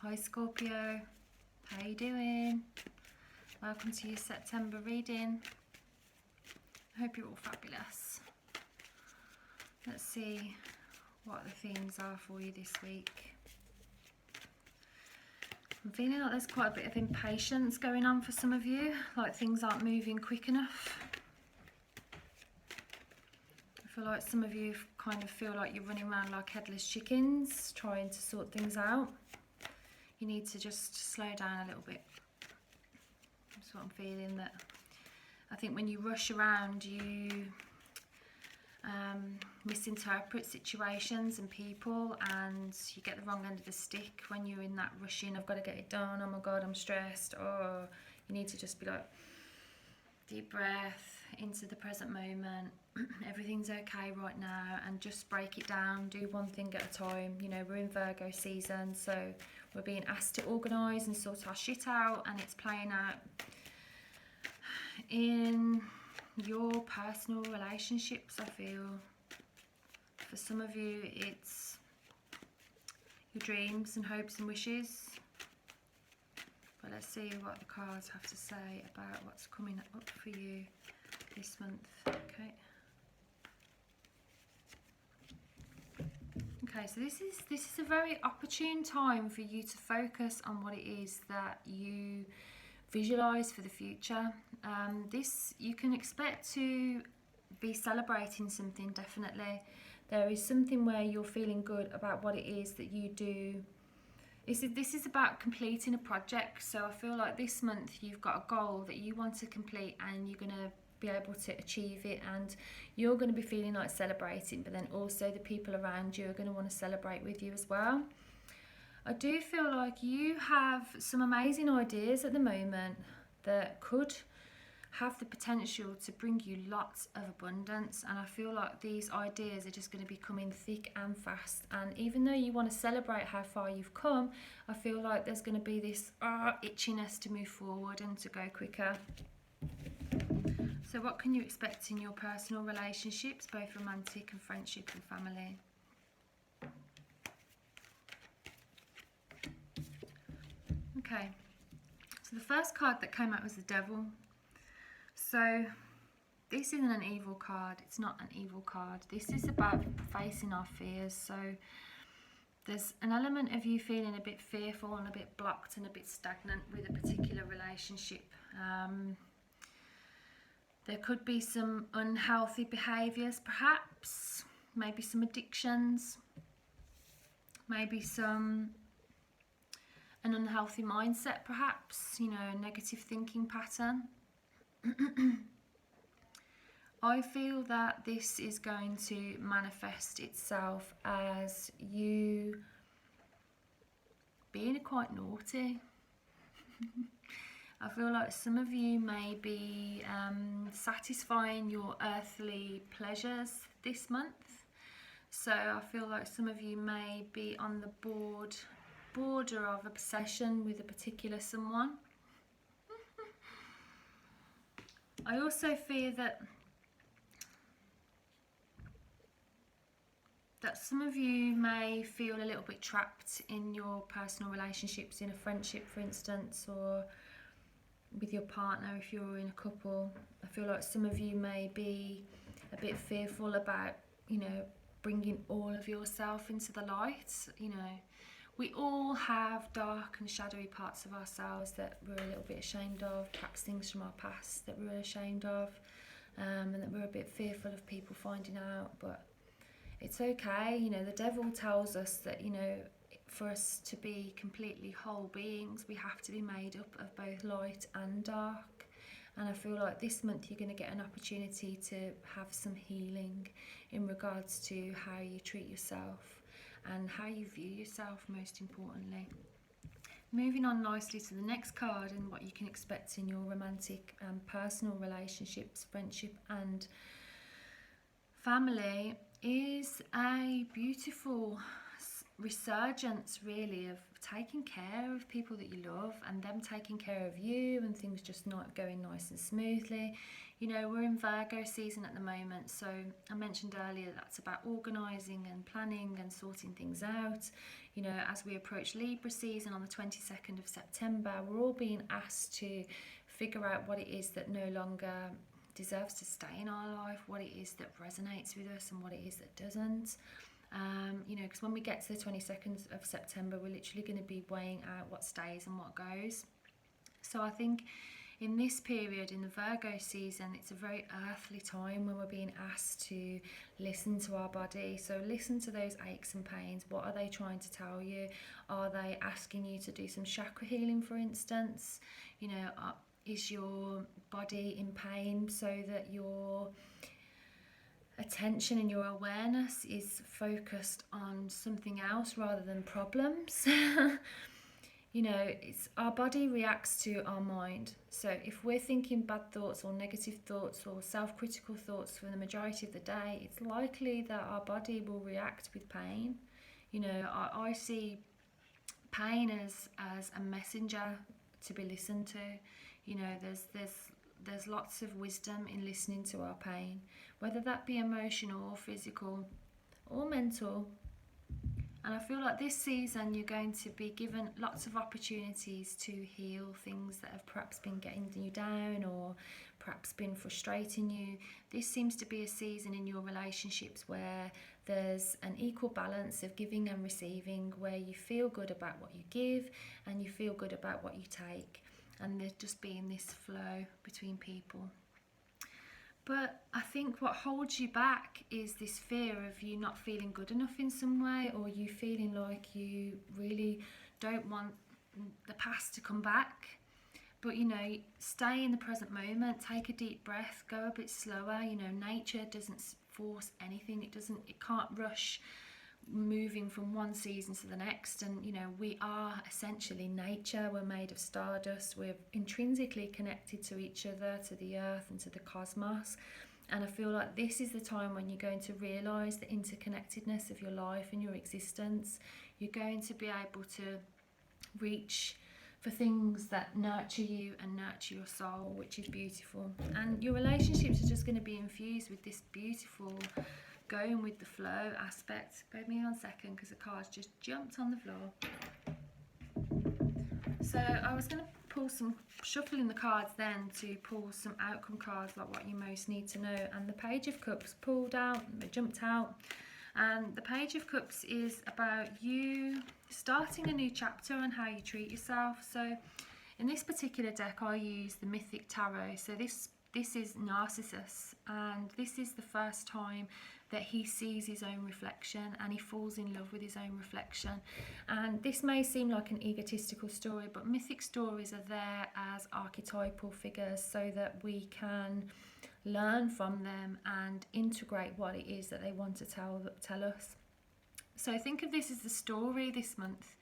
Hi Scorpio, how you doing? Welcome to your September reading. I hope you're all fabulous. Let's see what the themes are for you this week. I'm feeling like there's quite a bit of impatience going on for some of you, like things aren't moving quick enough. I feel like some of you kind of feel like you're running around like headless chickens trying to sort things out. You need to just slow down a little bit. That's what I'm feeling. That I think when you rush around, you misinterpret situations and people, and you get the wrong end of the stick when you're in that rushing. I've got to get it done. Oh my God, I'm stressed. Oh, you need to just be like, deep breath into the present moment. Everything's okay right now, and just break it down. Do one thing at a time. You know, we're in Virgo season, so we're being asked to organise and sort our shit out, and it's playing out in your personal relationships. I feel for some of you it's your dreams and hopes and wishes. But let's see what the cards have to say about what's coming up for you this month. Okay, so this is a very opportune time for you to focus on what it is that you visualize for the future. You can expect to be celebrating something, definitely. There is something where you're feeling good about what it is that you do. This is about completing a project. So I feel like this month you've got a goal that you want to complete, and you're going to be able to achieve it, and you're going to be feeling like celebrating, but then also the people around you are going to want to celebrate with you as well. I do feel like you have some amazing ideas at the moment that could have the potential to bring you lots of abundance, and I feel like these ideas are just going to be coming thick and fast. And even though you want to celebrate how far you've come, I feel like there's going to be this itchiness to move forward and to go quicker. So what can you expect in your personal relationships, both romantic and friendship and family? Okay, so the first card that came out was the Devil. So this isn't an evil card. It's not an evil card. This is about facing our fears. So there's an element of you feeling a bit fearful and a bit blocked and a bit stagnant with a particular relationship. There could be some unhealthy behaviours, perhaps, maybe some addictions, maybe an unhealthy mindset, perhaps, you know, a negative thinking pattern. I feel that this is going to manifest itself as you being quite naughty. I feel like some of you may be satisfying your earthly pleasures this month. So I feel like some of you may be on the border of obsession with a particular someone. I also fear that some of you may feel a little bit trapped in your personal relationships, in a friendship, for instance, or with your partner if you're in a couple. I feel like some of you may be a bit fearful about, you know, bringing all of yourself into the light. You know, we all have dark and shadowy parts of ourselves that we're a little bit ashamed of, perhaps things from our past that we're ashamed of, and that we're a bit fearful of people finding out. But it's okay. You know, the Devil tells us that, you know, for us to be completely whole beings, we have to be made up of both light and dark. And I feel like this month you're going to get an opportunity to have some healing in regards to how you treat yourself and how you view yourself, most importantly. Moving on nicely to the next card and what you can expect in your romantic and personal relationships, friendship and family, is a beautiful resurgence, really, of taking care of people that you love and them taking care of you, and things just not going nice and smoothly. You know, we're in Virgo season at the moment, so I mentioned earlier that's about organising and planning and sorting things out. You know, as we approach Libra season on the 22nd of September, we're all being asked to figure out what it is that no longer deserves to stay in our life, what it is that resonates with us and what it is that doesn't. You know, because when we get to the 22nd of September, we're literally going to be weighing out what stays and what goes. So I think in this period, in the Virgo season, it's a very earthly time when we're being asked to listen to our body. So listen to those aches and pains. What are they trying to tell you? Are they asking you to do some chakra healing, for instance? You know, is your body in pain so that your attention and your awareness is focused on something else rather than problems? You know, it's our body reacts to our mind. So if we're thinking bad thoughts or negative thoughts or self-critical thoughts for the majority of the day, it's likely that our body will react with pain. You know, I see pain as a messenger to be listened to. You know, there's lots of wisdom in listening to our pain, whether that be emotional or physical or mental. And I feel like this season you're going to be given lots of opportunities to heal things that have perhaps been getting you down or perhaps been frustrating you. This seems to be a season in your relationships where there's an equal balance of giving and receiving, where you feel good about what you give and you feel good about what you take. And there's just being this flow between people. But I think what holds you back is this fear of you not feeling good enough in some way, or you feeling like you really don't want the past to come back. But, you know, stay in the present moment, take a deep breath, go a bit slower. You know, nature doesn't force anything. It can't rush moving from one season to the next. And, you know, we are essentially nature. We're made of stardust. We're intrinsically connected to each other, to the earth and to the cosmos. And I feel like this is the time when you're going to realise the interconnectedness of your life and your existence. You're going to be able to reach for things that nurture you and nurture your soul, which is beautiful. And your relationships are just going to be infused with this beautiful going with the flow aspect. Bear me 1 second because the cards just jumped on the floor. So I was going to shuffling the cards then to pull some outcome cards, like what you most need to know. And the Page of Cups pulled out, jumped out. And the Page of Cups is about you starting a new chapter on how you treat yourself. So in this particular deck, I use the Mythic Tarot. So this is Narcissus, and this is the first time that he sees his own reflection and he falls in love with his own reflection. And this may seem like an egotistical story, but mythic stories are there as archetypal figures so that we can learn from them and integrate what it is that they want to tell us. So think of this as the story this month.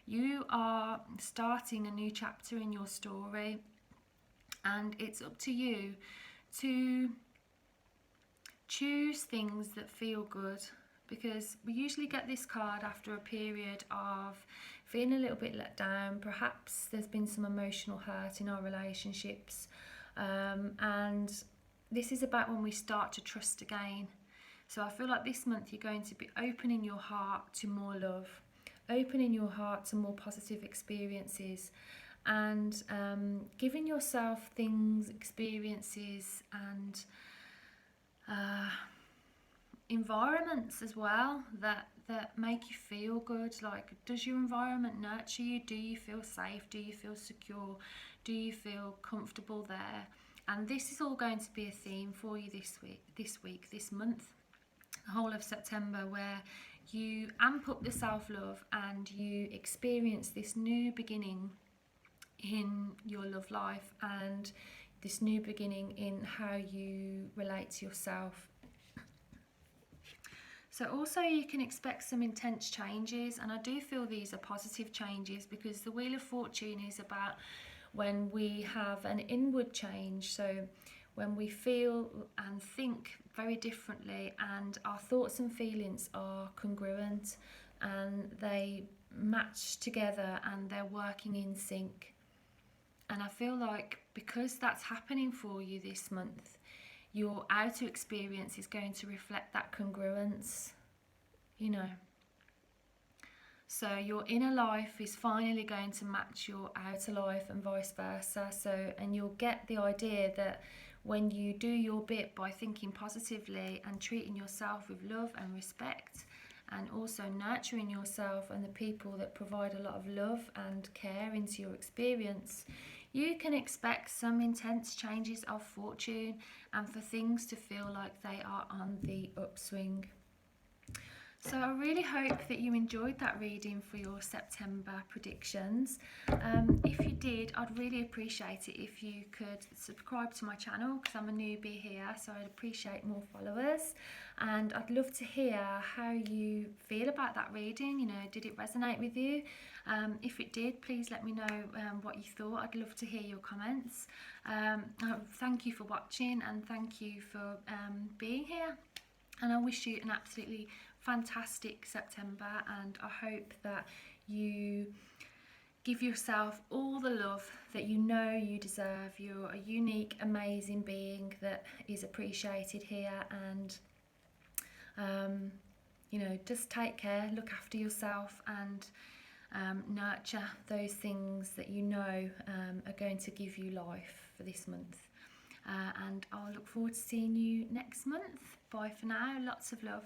You are starting a new chapter in your story, and it's up to you to choose things that feel good, because we usually get this card after a period of feeling a little bit let down. Perhaps there's been some emotional hurt in our relationships, and this is about when we start to trust again. So I feel like this month you're going to be opening your heart to more love, opening your heart to more positive experiences, and giving yourself things, experiences and environments as well that make you feel good. Like, does your environment nurture you? Do you feel safe? Do you feel secure? Do you feel comfortable there? And this is all going to be a theme for you this month, the whole of September, where you amp up the self-love and you experience this new beginning in your love life and this new beginning in how you relate to yourself. So also you can expect some intense changes, and I do feel these are positive changes, because the Wheel of Fortune is about when we have an inward change, so when we feel and think very differently and our thoughts and feelings are congruent and they match together and they're working in sync. And I feel like because that's happening for you this month, your outer experience is going to reflect that congruence, you know. So your inner life is finally going to match your outer life and vice versa. And you'll get the idea that when you do your bit by thinking positively and treating yourself with love and respect, and also nurturing yourself and the people that provide a lot of love and care into your experience, you can expect some intense changes of fortune and for things to feel like they are on the upswing. So I really hope that you enjoyed that reading for your September predictions. If you did, I'd really appreciate it if you could subscribe to my channel, because I'm a newbie here, so I'd appreciate more followers. And I'd love to hear how you feel about that reading. You know, did it resonate with you? If it did, please let me know what you thought. I'd love to hear your comments. Thank you for watching, and thank you for being here. And I wish you an absolutely fantastic September, and I hope that you give yourself all the love that you know you deserve. You're a unique, amazing being that is appreciated here, and you know, just take care, look after yourself, and nurture those things that you know are going to give you life for this month. And I'll look forward to seeing you next month. Bye for now. Lots of love.